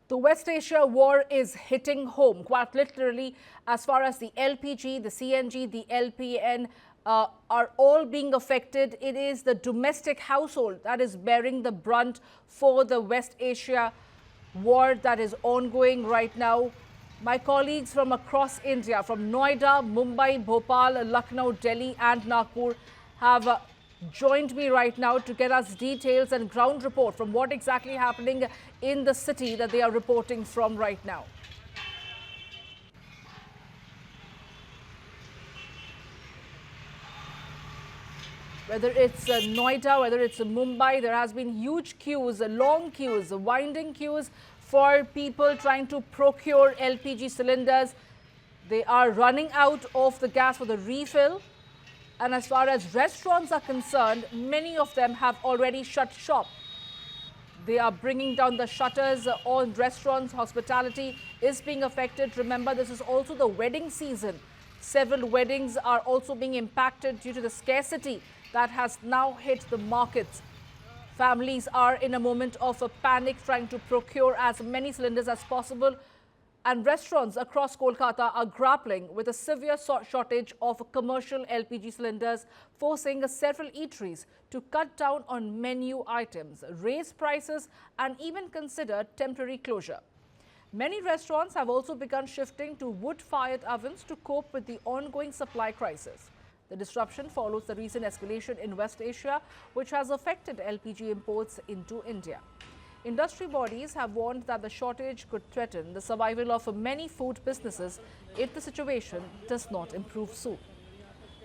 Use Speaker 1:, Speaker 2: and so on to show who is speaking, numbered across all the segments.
Speaker 1: The West Asia war is hitting home, quite literally, as far as the LPG, the CNG, the LPN are all being affected. It is the domestic household that is bearing the brunt for the West Asia war that is ongoing right now. My colleagues from across India, from Noida, Mumbai, Bhopal, Lucknow, Delhi and Nagpur have joined me right now to get us details and ground report from what exactly happening in the city that they are reporting from right now. Whether it's Noida, whether it's Mumbai, there has been huge queues, long queues, winding queues for people trying to procure LPG cylinders. They are running out of the gas for the refill. And as far as restaurants are concerned, many of them have already shut shop. They are bringing down the shutters on restaurants. Hospitality is being affected. Remember, this is also the wedding season. Several weddings are also being impacted due to the scarcity that has now hit the markets. Families are in a moment of a panic, trying to procure as many cylinders as possible. And restaurants across Kolkata are grappling with a severe shortage of commercial LPG cylinders, forcing several eateries to cut down on menu items, raise prices and even consider temporary closure. Many restaurants have also begun shifting to wood-fired ovens to cope with the ongoing supply crisis. The disruption follows the recent escalation in West Asia, which has affected LPG imports into India. Industry bodies have warned that the shortage could threaten the survival of many food businesses if the situation does not improve soon.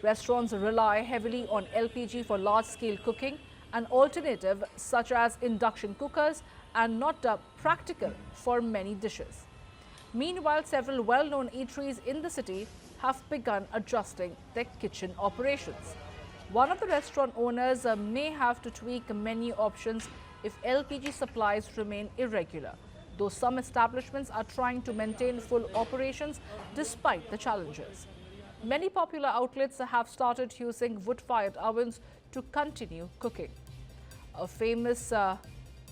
Speaker 1: Restaurants rely heavily on LPG for large-scale cooking. An alternative such as induction cookers are not practical for many dishes. Meanwhile, several well-known eateries in the city have begun adjusting their kitchen operations. One of the restaurant owners may have to tweak menu options if LPG supplies remain irregular, though some establishments are trying to maintain full operations despite the challenges. Many popular outlets have started using wood-fired ovens to continue cooking. A famous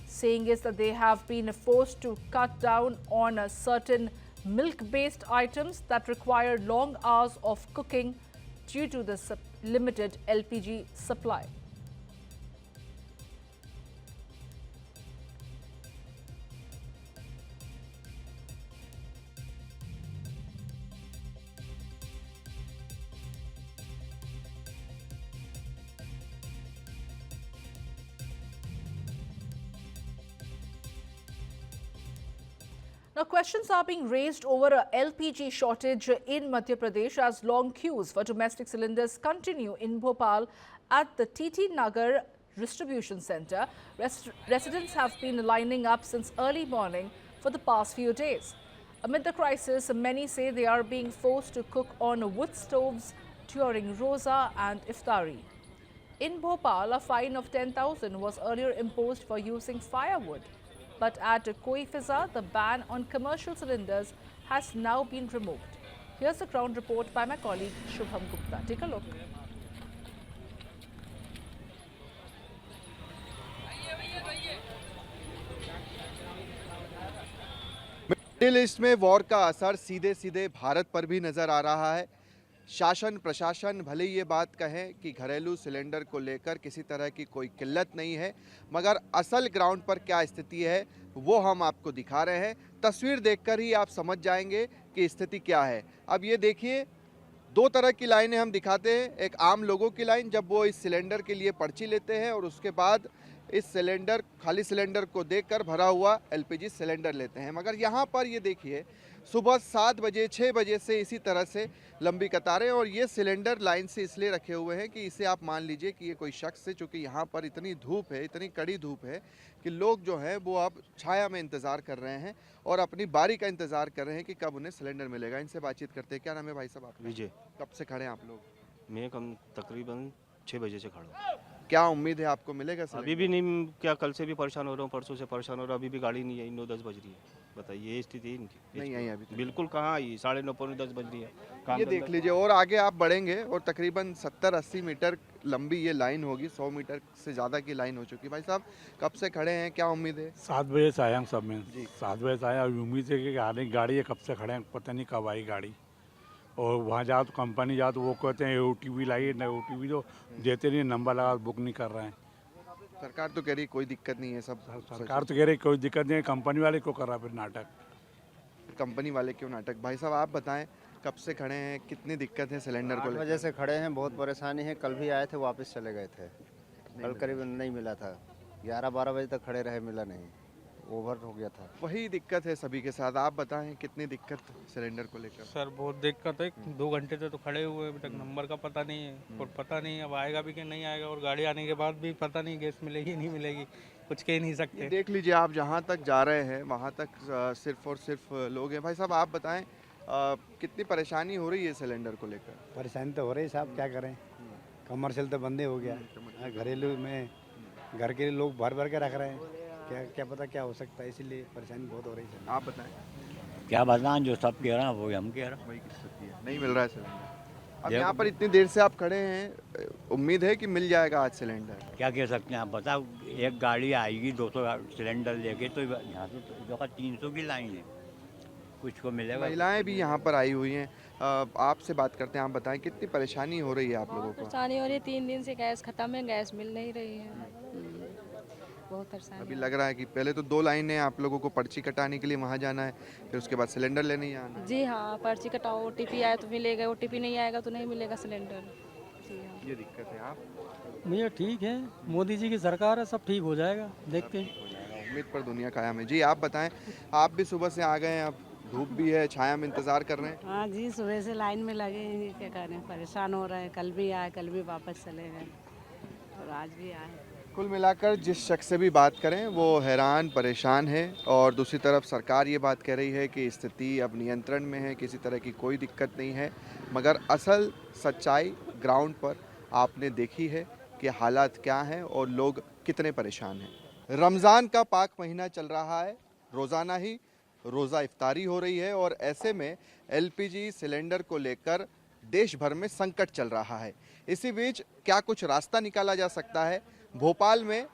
Speaker 1: saying is that they have been forced to cut down on certain milk-based items that require long hours of cooking due to the limited LPG supply. Now, questions are being raised over a LPG shortage in Madhya Pradesh as long queues for domestic cylinders continue in Bhopal at the TT Nagar Distribution Centre. Residents have been lining up since early morning for the past few days. Amid the crisis, many say they are being forced to cook on wood stoves during Roza and Iftari. In Bhopal, a fine of 10,000 was earlier imposed for using firewood. But at Koifiza, the ban on commercial cylinders has now been removed. Here's a ground report by my colleague Shubham Gupta. Take a look.
Speaker 2: Middle east में war का असर सीधे सीधे भारत पर भी नजर आ रहा है। शासन प्रशासन भले ये बात कहें कि घरेलू सिलेंडर को लेकर किसी तरह की कोई किल्लत नहीं है, मगर असल ग्राउंड पर क्या स्थिति है वो हम आपको दिखा रहे हैं। तस्वीर देखकर ही आप समझ जाएंगे कि स्थिति क्या है। अब ये देखिए, दो तरह की लाइनें हम दिखाते हैं। एक आम लोगों की लाइन, जब वो इस सिलेंडर के लिए पर्ची लेते हैं और उसके बाद इस सिलेंडर खाली सिलेंडर को देखकर भरा हुआ एलपीजी सिलेंडर लेते हैं। मगर यहाँ पर ये देखिए, सुबह 7 बजे 6 बजे से इसी तरह से लंबी कतारें, और ये सिलेंडर लाइन से इसलिए रखे हुए हैं कि इसे आप मान लीजिए कि ये कोई शख्स है, चूँकि यहाँ पर इतनी धूप है, इतनी कड़ी धूप है कि लोग जो हैं वो अब छाया में इंतज़ार कर रहे हैं और अपनी बारी का इंतज़ार कर रहे हैं कि कब उन्हें सिलेंडर मिलेगा। इनसे बातचीत करते हैं। क्या नाम है भाई साहब आपका?
Speaker 3: विजय।
Speaker 2: कब से खड़े हैं आप लोग?
Speaker 3: मैं तकरीबन 6 बजे से खड़ा हूँ।
Speaker 2: क्या उम्मीद है आपको मिलेगा सिलेंडर?
Speaker 3: अभी भी नहीं, क्या कल से भी परेशान हो रहा हूँ, परसों से परेशान हो रहा हूँ, अभी भी गाड़ी नहीं है, 9-10 बज रही है। बताइए ये स्थिति है इनकी।
Speaker 2: नहीं आई अभी तक।
Speaker 3: बिल्कुल कहाँ आई, 9:30 पौने 10 बज रही है। काम
Speaker 2: ये
Speaker 3: धंधा-
Speaker 2: देख लीजिए, और आगे आप बढ़ेंगे और तकरीबन 70-80 मीटर लंबी ये लाइन होगी, 100 मीटर से ज़्यादा की लाइन हो चुकी है। भाई साहब कब से खड़े हैं, क्या उम्मीद है?
Speaker 4: 7 बजे से आए हम सब में।
Speaker 2: जी।
Speaker 4: 7 बजे से आए और उम्मीद है कि आने गाड़ी है, कब से खड़े हैं पता नहीं कब आई गाड़ी। और वहाँ जाओ तो कंपनी जाओ तो वो कहते हैं OTP लाइए, न OTP तो देते नहीं, नंबर लगा बुक नहीं कर रहे हैं।
Speaker 2: सरकार तो कह रही कोई दिक्कत नहीं है, सब
Speaker 4: सरकार तो कह रही कोई दिक्कत नहीं है, कंपनी वाले को कर रहा है फिर नाटक।
Speaker 2: कंपनी वाले क्यों नाटक? भाई साहब आप बताएं, कब से खड़े हैं, कितनी दिक्कत है सिलेंडर को
Speaker 5: 8
Speaker 2: लेकर?
Speaker 5: बजे से खड़े हैं, बहुत परेशानी है। कल भी आए थे, वापस चले गए थे। कल करीब नहीं मिला था, 11-12 बजे तक खड़े रहे, मिला नहीं, ओवर हो गया था।
Speaker 2: वही दिक्कत है सभी के साथ। आप बताएं कितनी दिक्कत सिलेंडर को लेकर?
Speaker 6: सर बहुत दिक्कत है, 2 घंटे से तो खड़े हुए हैं, अभी तक नंबर का पता नहीं है और पता नहीं अब आएगा भी कि नहीं आएगा, और गाड़ी आने के बाद भी पता नहीं गैस मिलेगी नहीं मिलेगी, कुछ कह नहीं
Speaker 2: ये
Speaker 6: सकते।
Speaker 2: देख लीजिए, आप जहाँ तक जा रहे हैं वहाँ तक सिर्फ और सिर्फ लोग हैं। भाई साहब आप बताएं, कितनी परेशानी हो रही है सिलेंडर को लेकर?
Speaker 7: परेशानी तो हो रही है साहब, क्या करें। कमर्शियल तो बंद ही हो गया, घरेलू में घर के लोग भर भर के रख रहे हैं, क्या क्या पता क्या हो सकता है, इसीलिए परेशानी बहुत हो रही है।
Speaker 2: आप बताएं।
Speaker 8: क्या बताएं, जो सब कह रहे हैं वो हम कह रहे हैं।
Speaker 2: वही स्थिति है, नहीं मिल रहा है सिलेंडर। अब
Speaker 8: देखो-
Speaker 2: यहाँ पर इतनी देर से आप खड़े हैं, उम्मीद है कि मिल जाएगा आज सिलेंडर?
Speaker 8: क्या कह सकते हैं आप बताओ, एक गाड़ी आएगी 200 सिलेंडर लेके, तो यहाँ तो 300 की लाइन है, कुछ को मिलेगा।
Speaker 2: महिलाएं भी यहाँ पर आई हुई हैं। आपसे बात करते हैं, आप बताएं कितनी परेशानी हो रही है आप लोगों को?
Speaker 9: परेशानी हो रही है, 3 दिन से गैस खत्म है, गैस मिल नहीं रही है। बहुत परेशानी
Speaker 2: अभी
Speaker 9: है।
Speaker 2: लग रहा है कि पहले तो 2 लाइनें आप लोगों को पर्ची कटाने के लिए वहाँ जाना है, फिर उसके बाद सिलेंडर लेने जाना है।
Speaker 9: जी हाँ, पर्ची कटाओ, OTP आए तो मिलेगा, OTP नहीं आएगा तो नहीं मिलेगा सिलेंडर। जी हाँ।
Speaker 2: ये दिक्कत है। आप?
Speaker 6: भैया ठीक है, मोदी जी की सरकार है, सब ठीक हो जाएगा, देखते हैं।
Speaker 2: उम्मीद पर दुनिया कायम है। जी आप बताएं, आप भी सुबह से आ गए हैं, अब धूप भी है, छाया में इंतजार कर रहे हैं?
Speaker 10: हाँ जी, सुबह से लाइन में लगे हैं, क्या करें, परेशान हो रहे हैं। कल भी आए, कल भी वापस चले गए और आज भी आए।
Speaker 2: कुल मिलाकर जिस शख्स से भी बात करें वो हैरान परेशान है, और दूसरी तरफ सरकार ये बात कह रही है कि स्थिति अब नियंत्रण में है, किसी तरह की कोई दिक्कत नहीं है। मगर असल सच्चाई ग्राउंड पर आपने देखी है कि हालात क्या हैं और लोग कितने परेशान हैं। रमज़ान का पाक महीना चल रहा है, रोज़ाना ही रोज़ा इफ्तारी हो रही है, और ऐसे में LPG सिलेंडर को लेकर देश भर में संकट चल रहा है। इसी बीच क्या कुछ रास्ता निकाला जा सकता है? भोपाल में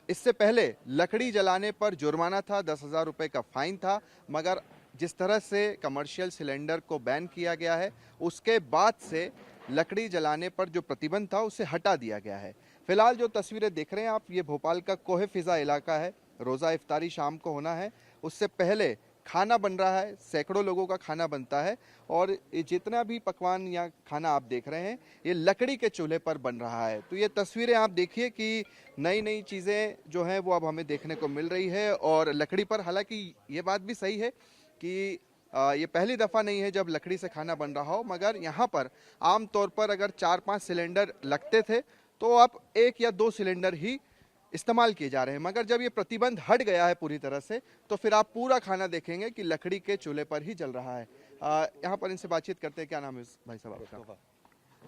Speaker 2: इससे पहले लकड़ी जलाने पर जुर्माना था, 10,000 रुपये का फाइन था, मगर जिस तरह से कमर्शियल सिलेंडर को बैन किया गया है उसके बाद से लकड़ी जलाने पर जो प्रतिबंध था उसे हटा दिया गया है। फिलहाल जो तस्वीरें देख रहे हैं आप, ये भोपाल का कोहे फिजा इलाका है। रोज़ा इफ्तारी शाम को होना है, उससे पहले खाना बन रहा है, सैकड़ों लोगों का खाना बनता है, और ये जितना भी पकवान या खाना आप देख रहे हैं ये लकड़ी के चूल्हे पर बन रहा है। तो ये तस्वीरें आप देखिए कि नई नई चीज़ें जो हैं वो अब हमें देखने को मिल रही है, और लकड़ी पर। हालांकि ये बात भी सही है कि ये पहली दफ़ा नहीं है जब लकड़ी से खाना बन रहा हो, मगर यहाँ पर आम तौर पर अगर 4-5 सिलेंडर लगते थे तो अब 1 या 2 सिलेंडर ही इस्तेमाल किए जा रहे हैं। मगर जब ये प्रतिबंध हट गया है पूरी तरह से, तो फिर आप पूरा खाना देखेंगे कि लकड़ी के चूल्हे पर ही जल रहा है। यहाँ पर इनसे बातचीत करते हैं। क्या नाम है भाई साहब आपका?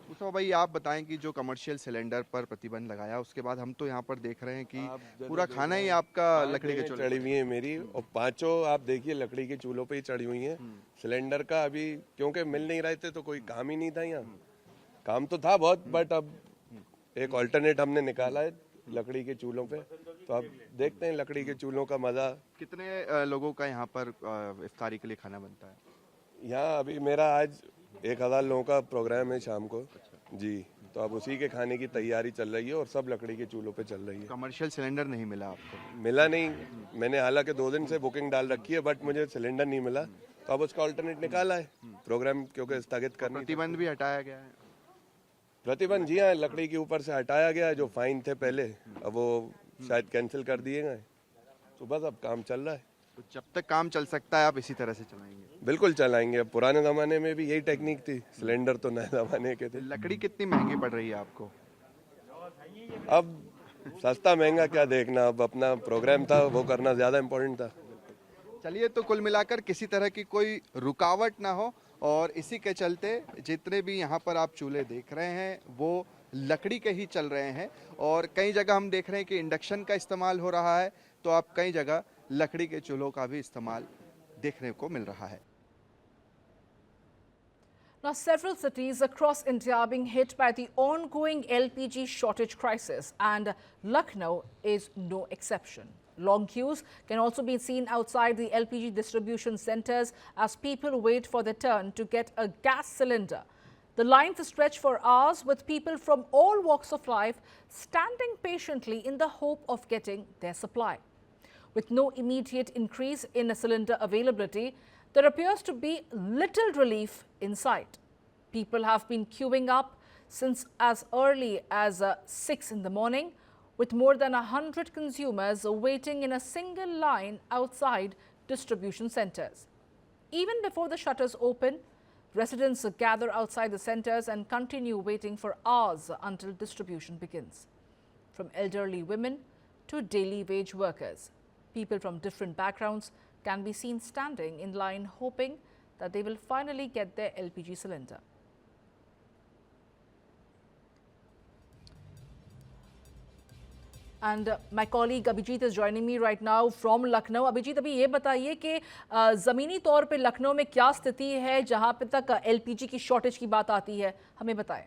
Speaker 2: मुस्तफा भाई, आप बताएं कि जो कमर्शियल सिलेंडर पर प्रतिबंध लगाया उसके बाद हम तो यहाँ पर देख रहे हैं कि पूरा खाना ही आपका लकड़ी के चूल्हे
Speaker 11: चढ़ी हुई है मेरी, और 5 आप देखिए लकड़ी के चूल्हों पे ही चढ़ी हुई हैं। सिलेंडर का अभी क्योंकि मिल नहीं रहे थे तो कोई काम ही नहीं था यहाँ। काम तो था बहुत, बट अब एक ऑल्टरनेट हमने निकाला है लकड़ी के चूल्हों पे, तो अब देखते हैं लकड़ी के चूल्हों का मजा।
Speaker 2: कितने लोगों का यहाँ पर इफ्तारी के लिए खाना बनता है?
Speaker 11: यहाँ अभी मेरा आज 1,000 लोगों का प्रोग्राम है शाम को जी, तो अब उसी के खाने की तैयारी चल रही है और सब लकड़ी के चूल्हों पे चल रही है।
Speaker 2: कमर्शियल सिलेंडर नहीं मिला आपको?
Speaker 11: मिला नहीं, मैंने हालांकि 2 दिन से बुकिंग डाल रखी है, बट मुझे सिलेंडर नहीं मिला, तो अब उसका अल्टरनेट निकाला है प्रोग्राम, क्योंकि स्थगित करनी।
Speaker 2: प्रतिबंध भी हटाया गया है?
Speaker 11: प्रतिबंध जी हाँ, लकड़ी के ऊपर से हटाया गया है। जो फाइन थे पहले, अब वो शायद कैंसिल कर दिए गए, तो बस अब काम चल रहा है।
Speaker 2: तो जब तक काम चल सकता है आप इसी तरह से चलाएंगे?
Speaker 11: बिल्कुल चलाएंगे। अब पुराने जमाने में भी यही टेक्निक थी, सिलेंडर तो नए जमाने के थे।
Speaker 2: लकड़ी कितनी महंगी पड़ रही है आपको?
Speaker 11: अब सस्ता महंगा क्या देखना, अब अपना प्रोग्राम था वो करना ज्यादा इम्पोर्टेंट था।
Speaker 2: चलिए, तो कुल मिलाकर किसी तरह की कोई रुकावट ना हो, और इसी के चलते जितने भी यहाँ पर आप चूल्हे देख रहे हैं वो लकड़ी के ही चल रहे हैं, और कई जगह हम देख रहे हैं कि इंडक्शन का इस्तेमाल हो रहा है, तो आप कई जगह लकड़ी के चूल्हों का भी इस्तेमाल देखने को मिल रहा है।
Speaker 1: Now, several cities across India are being hit by the ongoing LPG shortage crisis, and Lucknow is no exception. Long queues can also be seen outside the LPG distribution centers as people wait for their turn to get a gas cylinder. The lines stretch for hours, with people from all walks of life standing patiently in the hope of getting their supply. With no immediate increase in cylinder availability, there appears to be little relief in sight. People have been queuing up since as early as 6 in the morning, with more than 100 consumers waiting in a single line outside distribution centers. Even before the shutters open, residents gather outside the centers and continue waiting for hours until distribution begins. From elderly women to daily wage workers, people from different backgrounds can be seen standing in line hoping that they will finally get their LPG cylinder. And my colleague Abhijit is joining me right now from Lucknow. Abhijit, अभी ये बताइए कि ज़मीनी तौर पे लखनऊ में क्या स्थिति है जहां पे तक LPG की शॉर्टेज की बात आती है, हमें बताएं।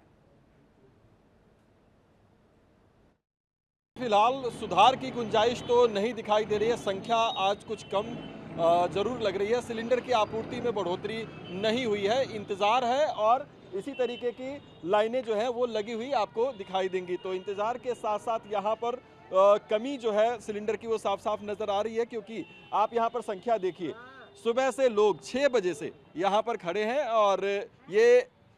Speaker 12: फिलहाल सुधार की गुंजाइश तो नहीं दिखाई दे रही है। संख्या आज कुछ कम जरूर लग रही है। सिलेंडर की आपूर्ति में बढ़ोतरी नहीं हुई है, इंतज़ार है और इसी तरीके की लाइनें जो है वो लगी हुई आपको दिखाई देंगी। तो इंतज़ार के साथ साथ यहाँ पर कमी जो है सिलेंडर की वो साफ साफ नज़र आ रही है, क्योंकि आप यहाँ पर संख्या देखिए, सुबह से लोग 6 बजे से यहाँ पर खड़े हैं और ये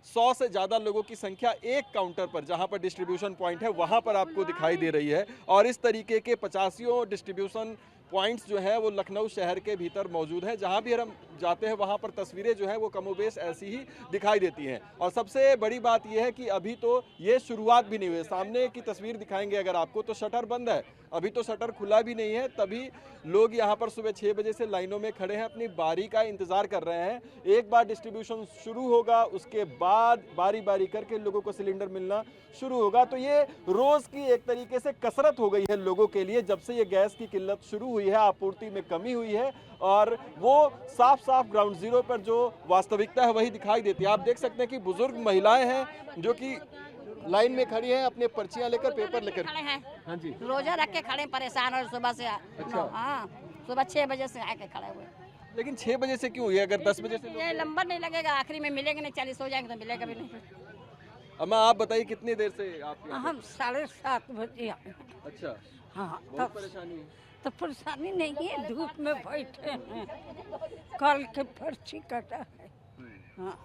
Speaker 12: 100 से ज़्यादा लोगों की संख्या एक काउंटर पर, जहां पर डिस्ट्रीब्यूशन पॉइंट है, वहां पर आपको दिखाई दे रही है। और इस तरीके के 85 डिस्ट्रीब्यूशन पॉइंट्स जो है वो लखनऊ शहर के भीतर मौजूद हैं। जहां भी हम जाते हैं वहां पर तस्वीरें जो है वो कमोबेश ऐसी ही दिखाई देती हैं। और सबसे बड़ी बात यह है कि अभी तो ये शुरुआत भी नहीं हुई है। सामने की तस्वीर दिखाएंगे अगर आपको, तो शटर बंद है, अभी तो शटर खुला भी नहीं है। तभी लोग यहाँ पर सुबह 6 बजे से लाइनों में खड़े हैं, अपनी बारी का इंतजार कर रहे हैं। एक बार डिस्ट्रीब्यूशन शुरू होगा उसके बाद बारी बारी करके लोगों को सिलेंडर मिलना शुरू होगा। तो ये रोज की एक तरीके से कसरत हो गई है लोगों के लिए। जब से ये गैस की किल्लत शुरू हुई है, आपूर्ति में कमी हुई है और वो साफ साफ ग्राउंड जीरो पर जो वास्तविकता है वही दिखाई देती है। आप देख सकते हैं कि बुजुर्ग महिलाएं हैं जो कि लाइन में खड़ी हैं, अपने पर्चियां लेकर, पेपर लेकर
Speaker 13: खड़े हैं।
Speaker 12: हाँ जी,
Speaker 13: रोजा रख के खड़े, परेशान और सुबह से।
Speaker 12: अच्छा।
Speaker 13: हाँ, सुबह 6 बजे से आके खड़े हुए।
Speaker 12: लेकिन 6 बजे से क्यों हुई? अगर 10 बजे से
Speaker 13: ये नंबर नहीं लगेगा, आखिरी में मिलेगा नहीं, 40 हो जाएंगे तो मिलेगा भी नहीं।
Speaker 12: अम्मा आप बताइए कितनी देर से आप यहाँ
Speaker 10: हम 7:30 बजे आए।
Speaker 12: पर? अच्छा,
Speaker 10: हाँ,
Speaker 12: बहुत परेशानी है।
Speaker 10: तो परेशानी नहीं है, धूप में बैठे हैं, कल के पर्ची कटा है। हाँ।